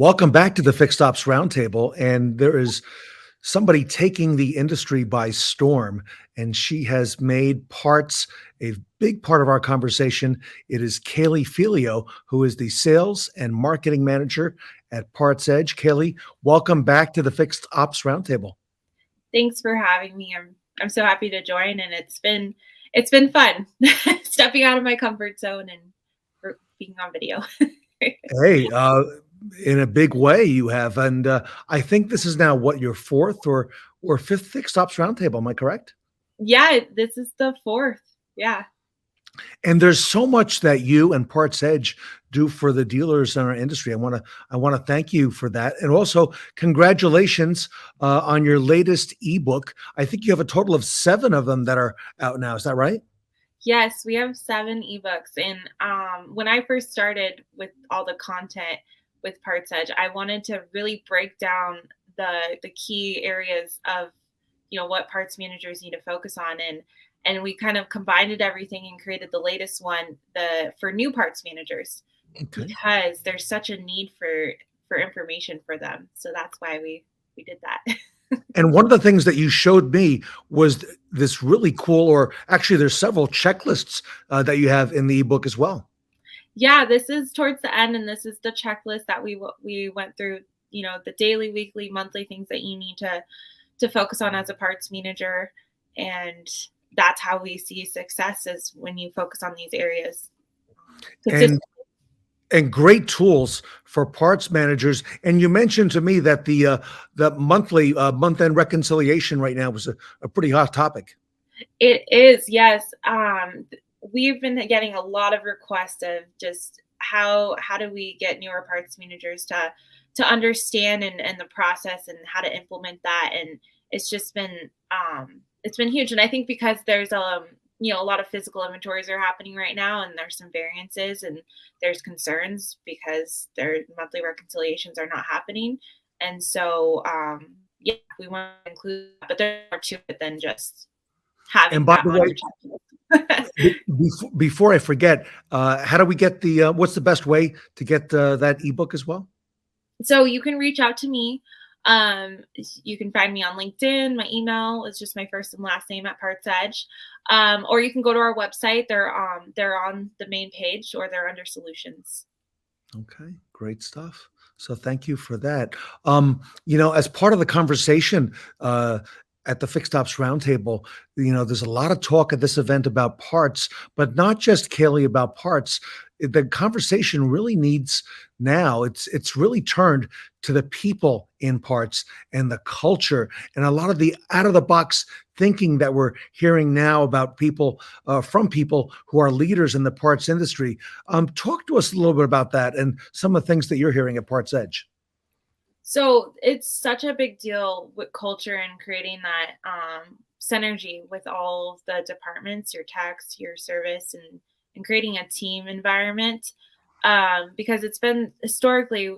Welcome back to the Fixed Ops Roundtable. And there is somebody taking the industry by storm, and she has made parts a big part of our conversation. It is Kaylee Felio, who is the sales and marketing manager at PartsEdge. Kaylee, welcome back to the Fixed Ops Roundtable. Thanks for having me. I'm so happy to join, and it's been fun stepping out of my comfort zone and being on video. Hey, in a big way you have, and I think this is now what, your fourth or fifth Fixed Ops Roundtable. Am I correct? Yeah, this is the fourth. Yeah. And there's so much that you and PartsEdge do for the dealers in our industry. I want to thank you for that, and also congratulations on your latest ebook. I think you have a total of 7 of them that are out now. Is that right? Yes, we have 7 ebooks. And when I first started with all the content with PartsEdge, I wanted to really break down the key areas of what parts managers need to focus on, and we kind of combined everything and created the latest one, the for new parts managers, Okay. because there's such a need for information for them. So that's why we did that. And one of the things that you showed me was this really cool, or actually, there's several checklists that you have in the ebook as well. Yeah, this is towards the end, and this is the checklist that we went through. The daily, weekly, monthly things that you need to focus on as a parts manager, and that's how we see success, is when you focus on these areas. And and great tools for parts managers. And you mentioned to me that the monthly month-end reconciliation right now was a pretty hot topic. It is, yes. We've been getting a lot of requests of just how do we get newer parts managers to understand and the process and how to implement that. And it's been huge. And I think because there's a lot of physical inventories are happening right now, and there's some variances, and there's concerns because their monthly reconciliations are not happening. And so yeah, we want to include that, but there's more to it than just And having by that the on way, your checklist. before I forget, how do we get what's the best way to get that ebook as well? So you can reach out to me. You can find me on LinkedIn. My email is just my first and last name at PartsEdge. Or you can go to our website. They're on the main page, or they're under solutions. Okay, great stuff. So thank you for that. As part of the conversation at the Fixed Ops Roundtable, there's a lot of talk at this event about parts, but not just, Kaylee, about parts. The conversation really needs now. It's really turned to the people in parts and the culture, and a lot of the out of the box thinking that we're hearing now about people from people who are leaders in the parts industry. Talk to us a little bit about that and some of the things that you're hearing at PartsEdge. So it's such a big deal with culture and creating that synergy with all of the departments, your techs, your service, and creating a team environment. Because it's been historically,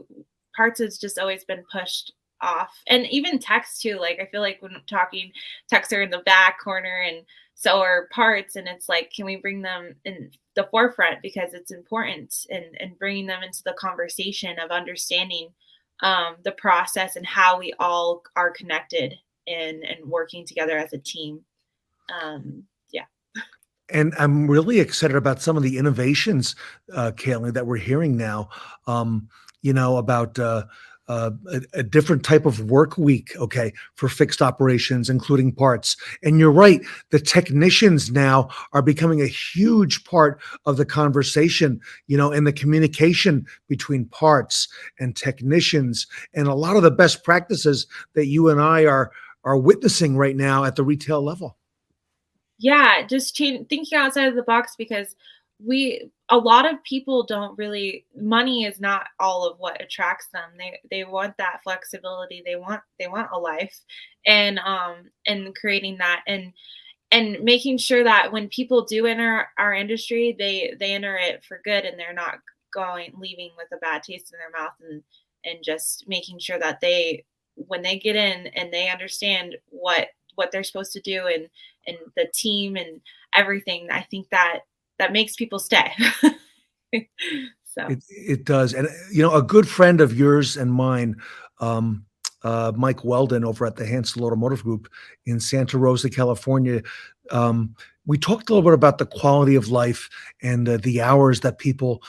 parts has just always been pushed off, and even techs too. Like, I feel like when talking, techs are in the back corner, and so are parts. And it's like, can we bring them in the forefront, because it's important, and bringing them into the conversation of understanding the process and how we all are connected and working together as a team. Yeah. And I'm really excited about some of the innovations, Kaylee, that we're hearing now. About a different type of work week, okay, for fixed operations, including parts. And you're right, the technicians now are becoming a huge part of the conversation, and the communication between parts and technicians, and a lot of the best practices that you and I are witnessing right now at the retail level. Yeah, just thinking outside of the box, because a lot of people don't really, money is not all of what attracts them. They want that flexibility. They want a life, and creating that, and making sure that when people do enter our industry, they enter it for good, and they're not leaving with a bad taste in their mouth, and just making sure that when they get in and they understand what they're supposed to do, and the team and everything. I think that makes people stay. So It does, and, a good friend of yours and mine, um, Mike Weldon over at the Hansel Automotive Group in Santa Rosa, California, um, we talked a little bit about the quality of life and, the hours that people,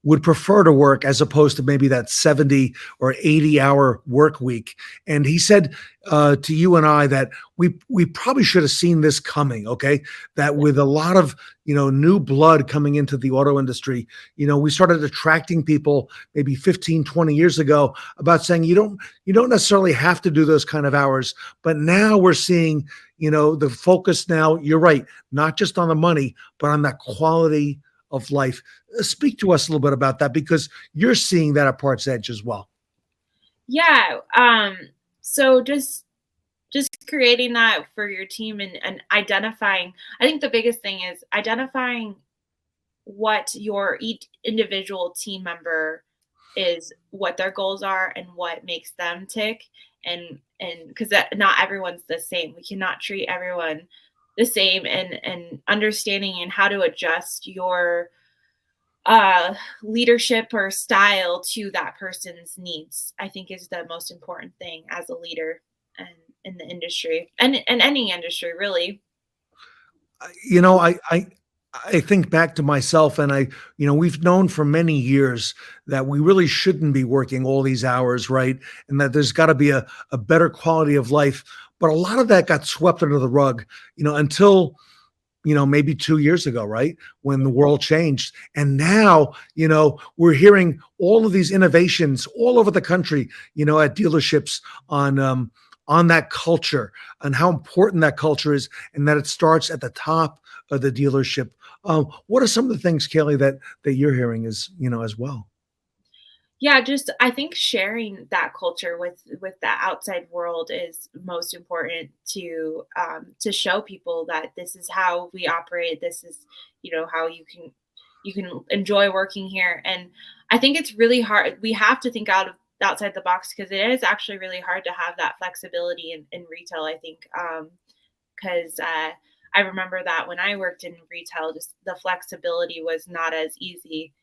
would prefer to work as opposed to maybe that 70 or 80-hour work week, and he said, to you and I that we probably should have seen this coming, okay? That with a lot of, new blood coming into the auto industry, we started attracting people maybe 15, 20 years ago about saying you don't necessarily have to do those kind of hours. But now we're seeing, the focus now, you're right, not just on the money, but on that quality of life. Speak to us a little bit about that because you're seeing that at Parts Edge as well. yeah, so just creating that for your team and identifying. I think the biggest thing is identifying what your each individual team member is, what their goals are and what makes them tick, and because that not everyone's the same, we cannot treat everyone the same, and understanding and how to adjust your leadership or style to that person's needs, I think is the most important thing as a leader and in the industry and any industry really. You know, I think back to myself and we've known for many years that we really shouldn't be working all these hours, right? And that there's got to be a better quality of life. But a lot of that got swept under the rug, until maybe 2 years ago, right? When the world changed. And now, we're hearing all of these innovations all over the country, at dealerships on that culture and how important that culture is and that it starts at the top of the dealership. What are some of the things, Kaylee, that you're hearing as well? Yeah, just I think sharing that culture with the outside world is most important to show people that this is how we operate. This is, how you can enjoy working here. And I think it's really hard. We have to think outside the box because it is actually really hard to have that flexibility in retail. I think because I remember that when I worked in retail, just the flexibility was not as easy.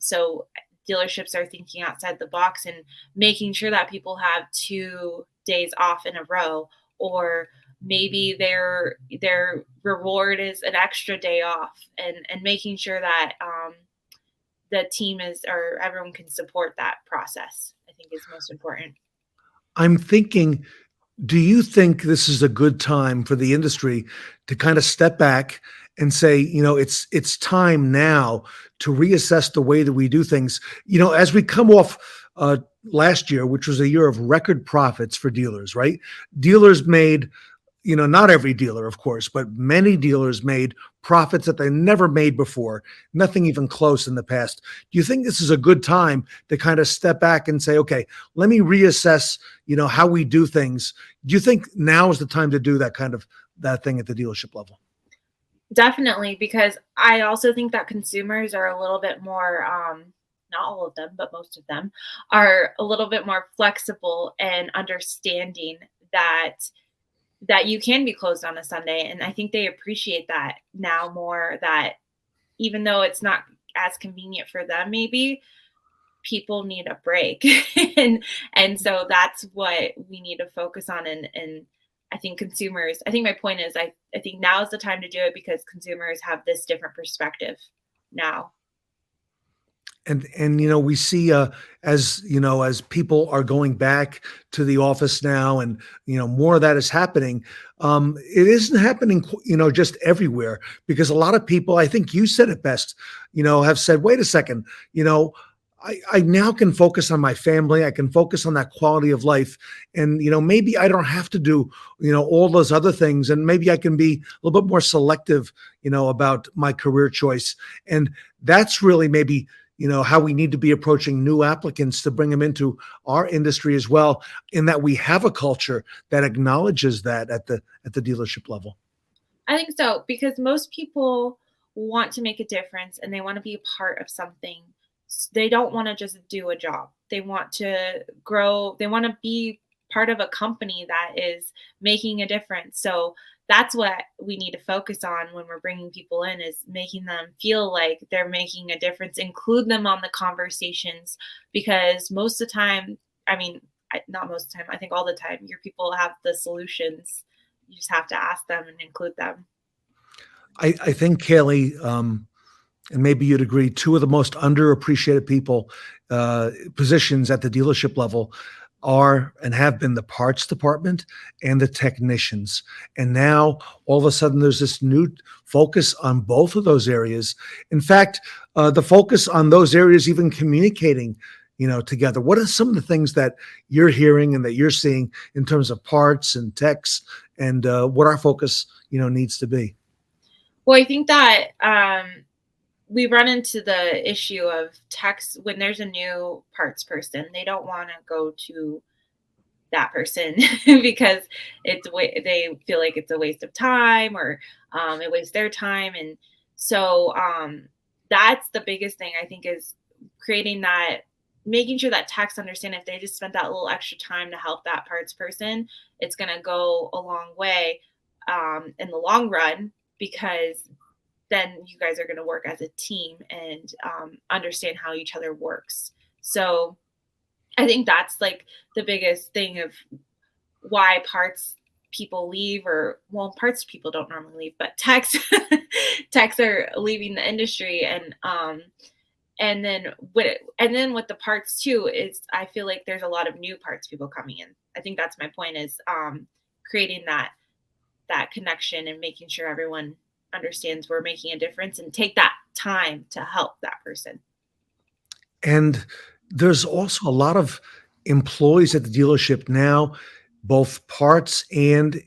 So dealerships are thinking outside the box and making sure that people have 2 days off in a row, or maybe their reward is an extra day off, and making sure that the team is or everyone can support that process. I think is most important. I'm thinking, do you think this is a good time for the industry to kind of step back and say, it's time now to reassess the way that we do things? As we come off last year, which was a year of record profits for dealers, right? Dealers made, not every dealer, of course, but many dealers made profits that they never made before, nothing even close in the past. Do you think this is a good time to kind of step back and say, okay, let me reassess, how we do things? Do you think now is the time to do that thing at the dealership level? Definitely, because I also think that consumers are a little bit more, not all of them, but most of them are a little bit more flexible and understanding that you can be closed on a Sunday. And I think they appreciate that now more, that even though it's not as convenient for them, maybe people need a break. And so that's what we need to focus on. And I think consumers, I think my point is I think now is the time to do it because consumers have this different perspective now. And we see as people are going back to the office now and more of that is happening. It isn't happening just everywhere, because a lot of people, I think you said it best, have said, wait a second, I now can focus on my family. I can focus on that quality of life. And, maybe I don't have to do, all those other things. And maybe I can be a little bit more selective, about my career choice. And that's really maybe, how we need to be approaching new applicants to bring them into our industry as well, in that we have a culture that acknowledges that at the dealership level. I think so, because most people want to make a difference and they want to be a part of something. They don't want to just do a job. They want to grow. They want to be part of a company that is making a difference. So that's what we need to focus on when we're bringing people in, is making them feel like they're making a difference, include them on the conversations, because most of the time, I mean, not most of the time, I think all the time, your people have the solutions. You just have to ask them and include them. I think Kaylee, and maybe you'd agree, two of the most underappreciated positions at the dealership level are and have been the parts department and the technicians. And now all of a sudden there's this new focus on both of those areas. In fact, the focus on those areas, even communicating, together. What are some of the things that you're hearing and that you're seeing in terms of parts and techs, and what our focus, needs to be? Well, I think that we run into the issue of techs when there's a new parts person. They don't want to go to that person because they feel like it's a waste of time, or it wastes their time. And so that's the biggest thing, I think, is creating that, making sure that techs understand if they just spent that little extra time to help that parts person, it's going to go a long way in the long run, because then you guys are going to work as a team and understand how each other works. So I think that's like the biggest thing of why parts people leave, or well, parts people don't normally leave, but techs techs are leaving the industry. And then with the parts too, is I feel like there's a lot of new parts people coming in. I think that's my point, is creating that connection and making sure everyone understands we're making a difference and take that time to help that person. And there's also a lot of employees at the dealership now, both parts and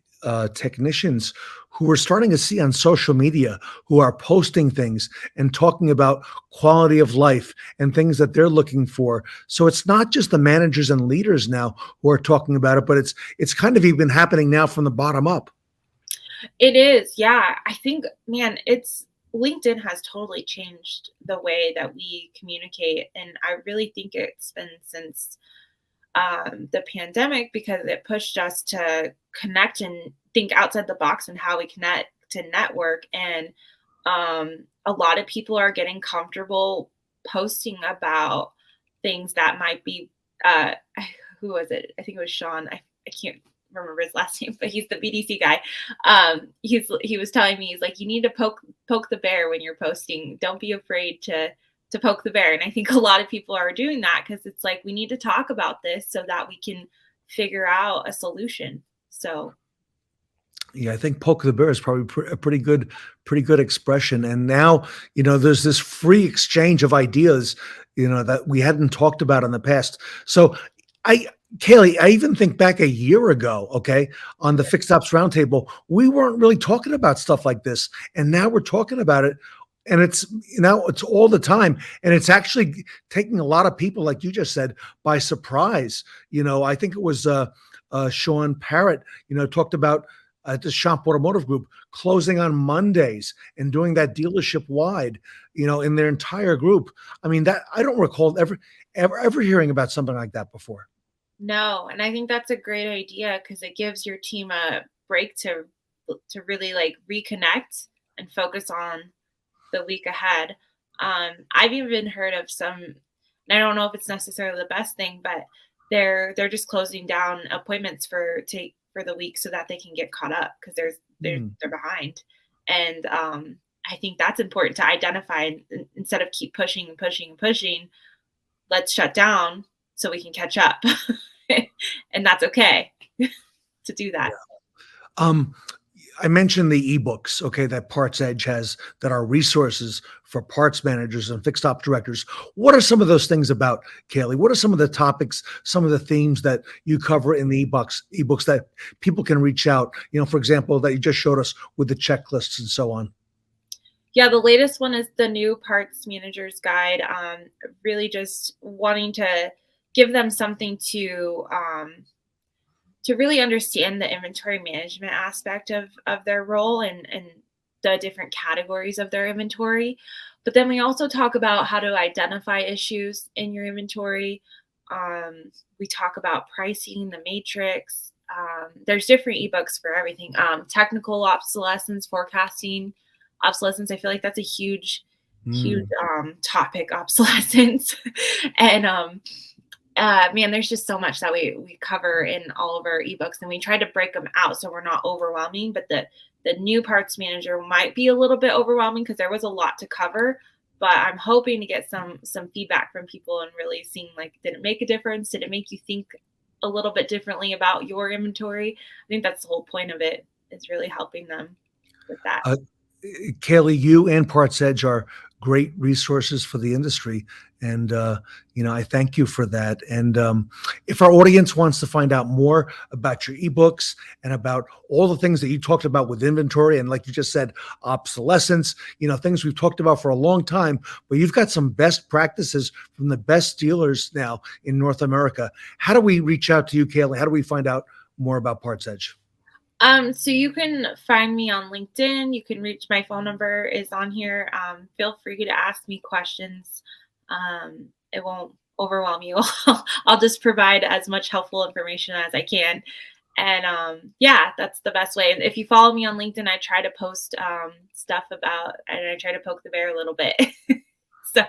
technicians, who are starting to see on social media, who are posting things and talking about quality of life and things that they're looking for. So it's not just the managers and leaders now who are talking about it, but it's kind of even happening now from the bottom up. It is, yeah. I think, man, it's LinkedIn has totally changed the way that we communicate, and I really think it's been since the pandemic, because it pushed us to connect and think outside the box and how we connect to network. And a lot of people are getting comfortable posting about things that might be, uh, who was it? I think it was Sean. I can't remember his last name, but he's the BDC guy. He was telling me, he's like, you need to poke the bear when you're posting. Don't be afraid to poke the bear. And I think a lot of people are doing that, because it's like, we need to talk about this so that we can figure out a solution. So Yeah, I think poke the bear is probably a pretty good expression. And now, there's this free exchange of ideas, that we hadn't talked about in the past. So I, Kaylee, I even think back a year ago, okay, on the Fixed Ops Roundtable, we weren't really talking about stuff like this. And now we're talking about it. And it's all the time. And it's actually taking a lot of people, like you just said, by surprise. I think it was Sean Parrott, talked about the Shop Automotive Group closing on Mondays and doing that dealership wide, in their entire group. I mean, that I don't recall ever hearing about something like that before. no, and I think that's a great idea, because it gives your team a break to really reconnect and focus on the week ahead. I've even heard of some, and I don't know if it's necessarily the best thing, but they're just closing down appointments for the week so that they can get caught up, because they're behind. And I think that's important to identify, instead of keep pushing and pushing and pushing. Let's shut down so we can catch up, and that's okay to do that. Um, I mentioned the ebooks, okay, that PartsEdge has, that are resources for parts managers and fixed op directors. What are some of those things about, Kaylee? What are some of the topics, some of the themes that you cover in the ebooks that people can reach out? For example, that you just showed us with the checklists and so on. Yeah, the latest one is the new parts manager's guide. Really just wanting to give them something to really understand the inventory management aspect of their role, and the different categories of their inventory. But then we also talk about how to identify issues in your inventory. We talk about pricing, the matrix, there's different ebooks for everything. Technical obsolescence, forecasting obsolescence. I feel like that's a huge Mm. topic, obsolescence. And man, there's just so much that we cover in all of our ebooks, and we try to break them out so we're not overwhelming. But the new parts manager might be a little bit overwhelming because there was a lot to cover. But I'm hoping to get some feedback from people and really seeing, like, did it make a difference? Did it make you think a little bit differently about your inventory? I think that's the whole point of it, is really helping them with that. Uh, Kaylee, you and PartsEdge are great resources for the industry. And, I thank you for that. And if our audience wants to find out more about your ebooks and about all the things that you talked about with inventory, and like you just said, obsolescence, things we've talked about for a long time, but you've got some best practices from the best dealers now in North America. How do we reach out to you, Kaylee? How do we find out more about PartsEdge? So you can find me on LinkedIn. You can reach, my phone number is on here. Feel free to ask me questions. It won't overwhelm you. I'll just provide as much helpful information as I can. And yeah, that's the best way. And if you follow me on LinkedIn, I try to post stuff about, and I try to poke the bear a little bit. So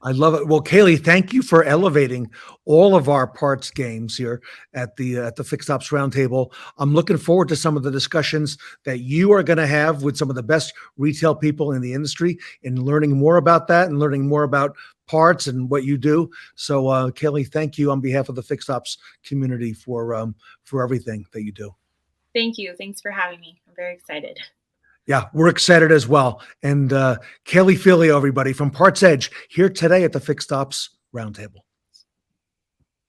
I love it. Well, Kaylee, thank you for elevating all of our parts games here at the Fixed Ops Roundtable. I'm looking forward to some of the discussions that you are going to have with some of the best retail people in the industry, and learning more about that and learning more about parts and what you do. So, Kaylee, thank you on behalf of the Fixed Ops community for everything that you do. thank you. Thanks for having me. I'm very excited. Yeah, we're excited as well. And Kaylee Felio, everybody, from PartsEdge, here today at the Fixed Ops Roundtable.